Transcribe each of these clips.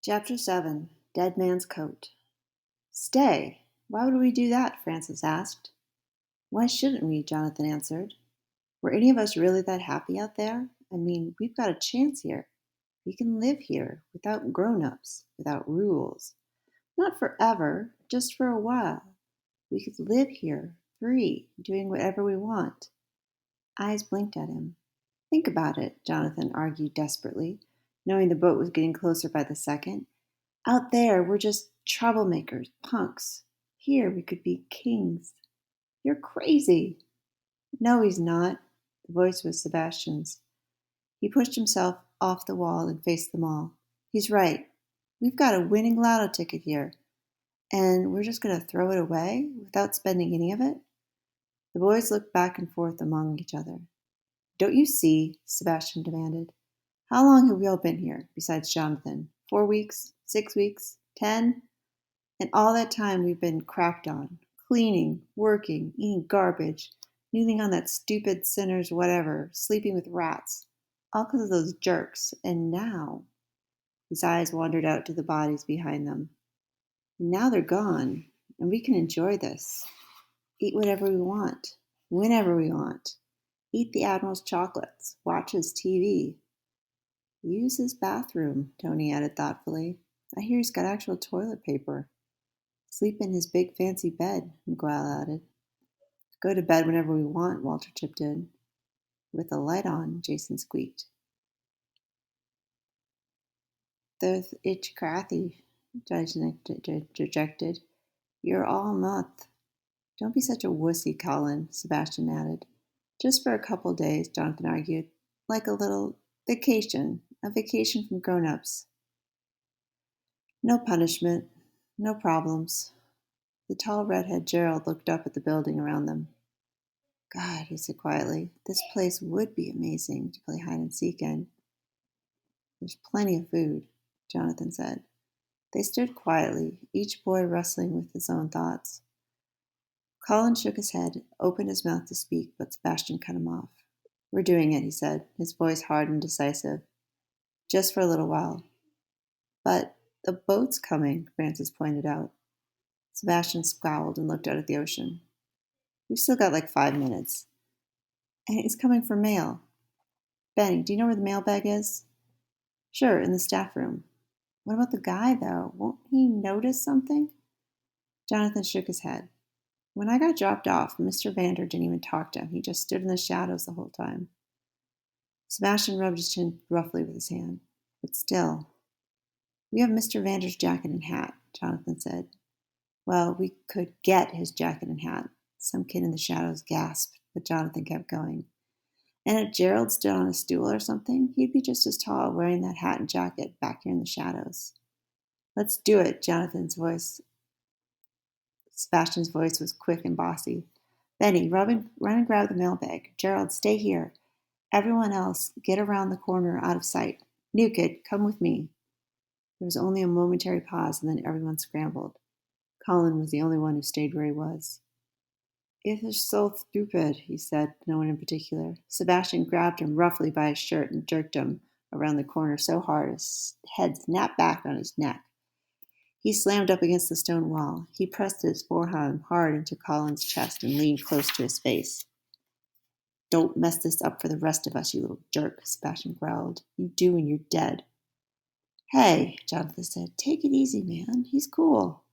Chapter 7 Dead Man's Coat. Stay! Why would we do that? Francis asked. Why shouldn't we? Jonathan answered. Were any of us really that happy out there? I mean, we've got a chance here. We can live here without grown ups, without rules. Not forever, just for a while. We could live here, free, doing whatever we want. Eyes blinked at him. Think about it, Jonathan argued desperately, knowing the boat was getting closer by the second. Out there, we're just troublemakers, punks. Here, we could be kings. You're crazy. No, he's not. The voice was Sebastian's. He pushed himself off the wall and faced them all. He's right. We've got a winning lotto ticket here, and we're just going to throw it away without spending any of it? The boys looked back and forth among each other. Don't you see? Sebastian demanded. How long have we all been here, besides Jonathan? 4 weeks? 6 weeks? 10? And all that time we've been crapped on, cleaning, working, eating garbage, kneeling on that stupid sinner's whatever, sleeping with rats, all because of those jerks. And now, his eyes wandered out to the bodies behind them. And now they're gone, and we can enjoy this. Eat whatever we want, whenever we want. Eat the Admiral's chocolates, watch his TV. Use his bathroom, Tony added thoughtfully. I hear he's got actual toilet paper. Sleep in his big fancy bed, Miguel added. Go to bed whenever we want, Walter chipped in. With the light on, Jason squeaked. There's itch Cathy, Jason interjected. You're all moth. Don't be such a wussy, Colin, Sebastian added. Just for a couple days, Jonathan argued. Like a little vacation. A vacation from grown-ups. No punishment. No problems. The tall redhead Gerald looked up at the building around them. God, he said quietly, this place would be amazing to play hide and seek in. There's plenty of food, Jonathan said. They stood quietly, each boy wrestling with his own thoughts. Colin shook his head, opened his mouth to speak, but Sebastian cut him off. We're doing it, he said, his voice hard and decisive. Just for a little while. But the boat's coming, Francis pointed out. Sebastian scowled and looked out at the ocean. We've still got like 5 minutes. And it's coming for mail. Benny, do you know where the mailbag is? Sure, in the staff room. What about the guy, though? Won't he notice something? Jonathan shook his head. When I got dropped off, Mr. Vander didn't even talk to him. He just stood in the shadows the whole time. Sebastian rubbed his chin roughly with his hand. But still. We have Mr. Vander's jacket and hat, Jonathan said. Well, we could get his jacket and hat. Some kid in the shadows gasped, but Jonathan kept going. And if Gerald stood on a stool or something, he'd be just as tall wearing that hat and jacket back here in the shadows. Let's do it, Sebastian's voice was quick and bossy. Benny, run and grab the mailbag. Gerald, stay here. Everyone else, get around the corner out of sight. New kid, come with me. There was only a momentary pause, and then everyone scrambled. Colin was the only one who stayed where he was. It is so stupid, he said, no one in particular. Sebastian grabbed him roughly by his shirt and jerked him around the corner so hard his head snapped back on his neck. He slammed up against the stone wall. He pressed his forearm hard into Colin's chest and leaned close to his face. Don't mess this up for the rest of us, you little jerk, Sebastian growled. You do and you're dead. Hey, Jonathan said, take it easy, man. He's cool.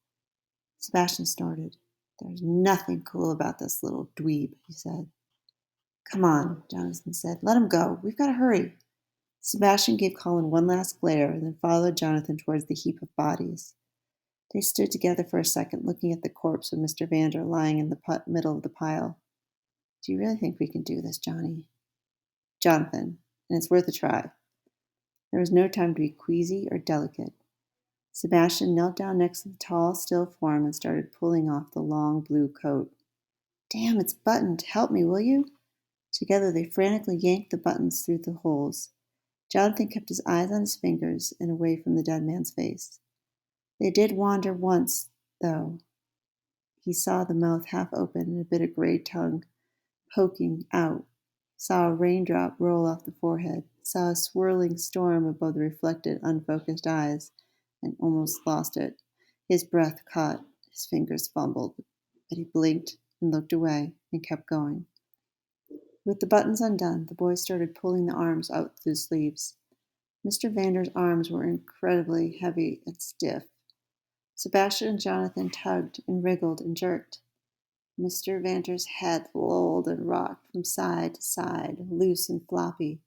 Sebastian snorted. There's nothing cool about this little dweeb, he said. Come on, Jonathan said. Let him go. We've got to hurry. Sebastian gave Colin one last glare and then followed Jonathan towards the heap of bodies. They stood together for a second, looking at the corpse of Mr. Vander lying in the middle of the pile. Do you really think we can do this, Johnny? Jonathan, and it's worth a try. There was no time to be queasy or delicate. Sebastian knelt down next to the tall, still form and started pulling off the long blue coat. Damn, it's buttoned. Help me, will you? Together they frantically yanked the buttons through the holes. Jonathan kept his eyes on his fingers and away from the dead man's face. They did wander once, though. He saw the mouth half open and a bit of gray tongue poking out, saw a raindrop roll off the forehead, saw a swirling storm above the reflected, unfocused eyes, and almost lost it. His breath caught, his fingers fumbled, but he blinked and looked away and kept going. With the buttons undone, the boy started pulling the arms out through the sleeves. Mr. Vander's arms were incredibly heavy and stiff. Sebastian and Jonathan tugged and wriggled and jerked. Mr. Vander's head lolled and rocked from side to side, loose and floppy.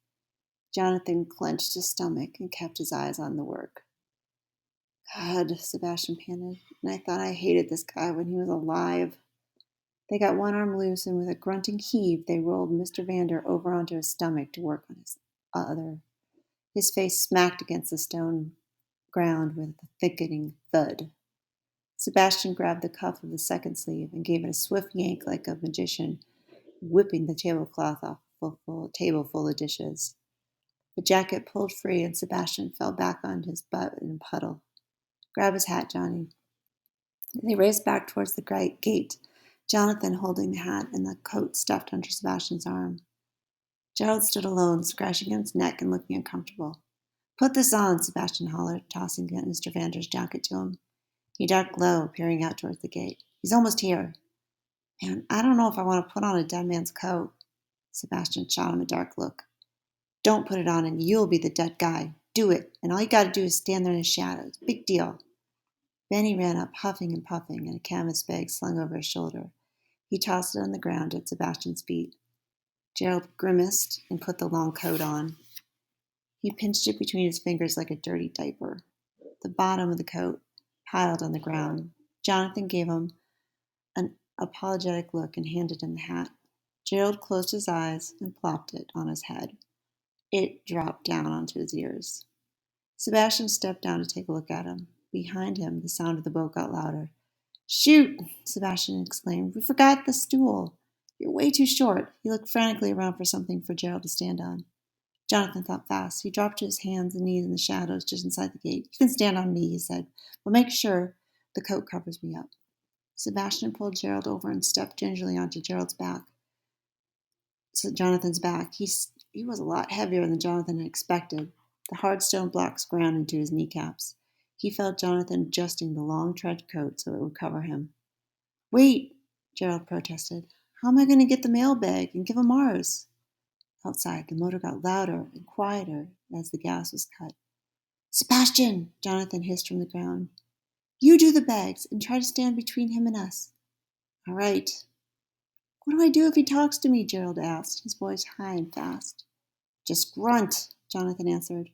Jonathan clenched his stomach and kept his eyes on the work. God, Sebastian panted, and I thought I hated this guy when he was alive. They got one arm loose, and with a grunting heave, they rolled Mr. Vander over onto his stomach to work on his other. His face smacked against the stone ground with a thickening thud. Sebastian grabbed the cuff of the second sleeve and gave it a swift yank like a magician, whipping the tablecloth off a table full of dishes. The jacket pulled free, and Sebastian fell back on his butt in a puddle. Grab his hat, Johnny. They raced back towards the gate, Jonathan holding the hat and the coat stuffed under Sebastian's arm. Gerald stood alone, scratching at his neck and looking uncomfortable. Put this on, Sebastian hollered, tossing Mr. Vander's jacket to him. He ducked low, peering out towards the gate. He's almost here. Man, I don't know if I want to put on a dead man's coat. Sebastian shot him a dark look. Don't put it on and you'll be the dead guy. Do it, and all you got to do is stand there in the shadows. Big deal. Benny ran up, huffing and puffing, and a canvas bag slung over his shoulder. He tossed it on the ground at Sebastian's feet. Gerald grimaced and put the long coat on. He pinched it between his fingers like a dirty diaper. The bottom of the coat piled on the ground. Jonathan gave him an apologetic look and handed him the hat. Gerald closed his eyes and plopped it on his head. It dropped down onto his ears. Sebastian stepped down to take a look at him. Behind him, the sound of the boat got louder. Shoot! Sebastian exclaimed. We forgot the stool. You're way too short. He looked frantically around for something for Gerald to stand on. Jonathan thought fast. He dropped to his hands and knees in the shadows just inside the gate. You can stand on me, he said, but make sure the coat covers me up. Sebastian pulled Gerald over and stepped gingerly onto Jonathan's back. He was a lot heavier than Jonathan had expected. The hard stone blocks ground into his kneecaps. He felt Jonathan adjusting the long trench coat so it would cover him. Wait, Gerald protested. How am I going to get the mailbag and give him ours? Outside, the motor got louder and quieter as the gas was cut. Sebastian, Jonathan hissed from the ground. You do the bags and try to stand between him and us. All right. What do I do if he talks to me? Gerald asked, his voice high and fast. Just grunt, Jonathan answered.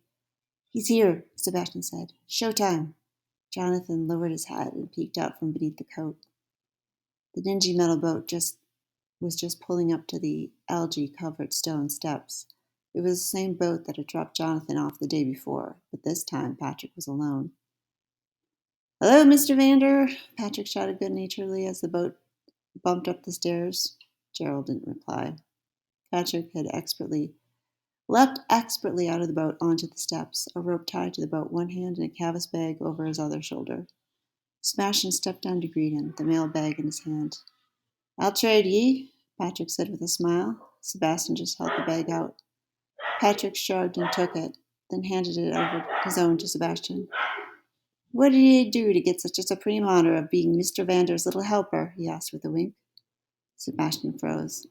He's here, Sebastian said. Showtime. Jonathan lowered his head and peeked out from beneath the coat. The dingy metal boat was just pulling up to the algae-covered stone steps. It was the same boat that had dropped Jonathan off the day before, but this time Patrick was alone. Hello, Mr. Vander, Patrick shouted good-naturedly as the boat bumped up the stairs. Gerald didn't reply. Patrick had leapt expertly out of the boat onto the steps, a rope tied to the boat one hand and a canvas bag over his other shoulder. Sebastian stepped down to greet him, the mail bag in his hand. I'll trade ye, Patrick said with a smile. Sebastian just held the bag out. Patrick shrugged and took it, then handed it over his own to Sebastian. What did he do to get such a supreme honor of being Mr. Vander's little helper? He asked with a wink. Sebastian froze.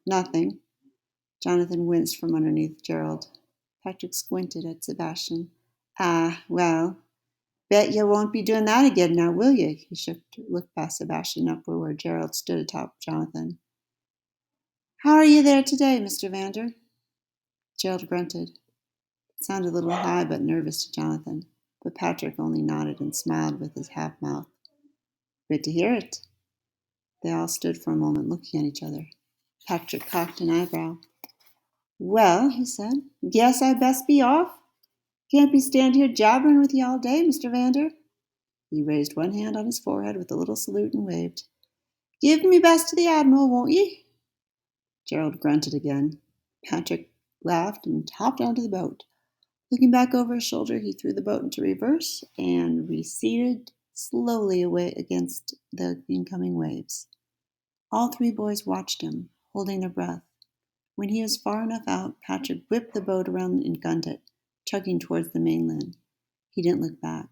Nothing. Jonathan winced from underneath Gerald. Patrick squinted at Sebastian. Well, bet you won't be doing that again now, will you? He looked past Sebastian up where Gerald stood atop Jonathan. How are you there today, Mr. Vander? Gerald grunted. It sounded a little high but nervous to Jonathan, but Patrick only nodded and smiled with his half mouth. Good to hear it. They all stood for a moment looking at each other. Patrick cocked an eyebrow. Well, he said, guess I best be off. Can't be standing here jabbering with you all day, Mr. Vander. He raised one hand on his forehead with a little salute and waved. Give me best to the Admiral, won't ye? Gerald grunted again. Patrick laughed and hopped onto the boat. Looking back over his shoulder, he threw the boat into reverse and receded slowly away against the incoming waves. All three boys watched him, holding their breath. When he was far enough out, Patrick whipped the boat around and gunned it. chugging towards the mainland. He didn't look back.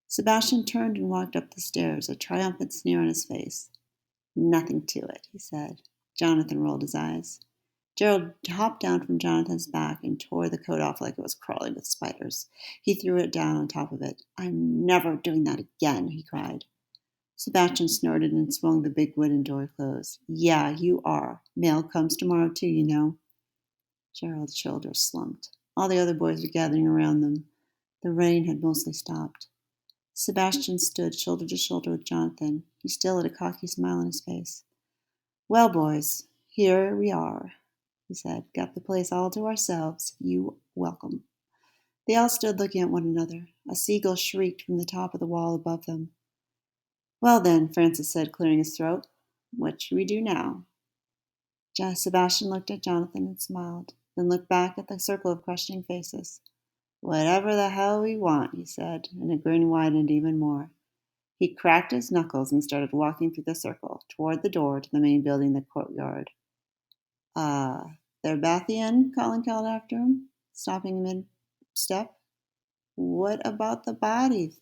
Sebastian turned and walked up the stairs, a triumphant sneer on his face. Nothing to it, he said. Jonathan rolled his eyes. Gerald hopped down from Jonathan's back and tore the coat off like it was crawling with spiders. He threw it down on top of it. I'm never doing that again, he cried. Sebastian snorted and swung the big wooden door closed. Yeah, you are. Mail comes tomorrow too, you know. Gerald's shoulders slumped. All the other boys were gathering around them. The rain had mostly stopped. Sebastian stood shoulder to shoulder with Jonathan. He still had a cocky smile on his face. Well, boys, here we are, he said. Got the place all to ourselves. You welcome. They all stood looking at one another. A seagull shrieked from the top of the wall above them. Well then, Francis said, clearing his throat. What should we do now? Sebastian looked at Jonathan and smiled, then looked back at the circle of questioning faces. Whatever the hell we want, he said, and the grin widened even more. He cracked his knuckles and started walking through the circle, toward the door to the main building, the courtyard. There, Bathian, Colin called after him, stopping mid-step. What about the body?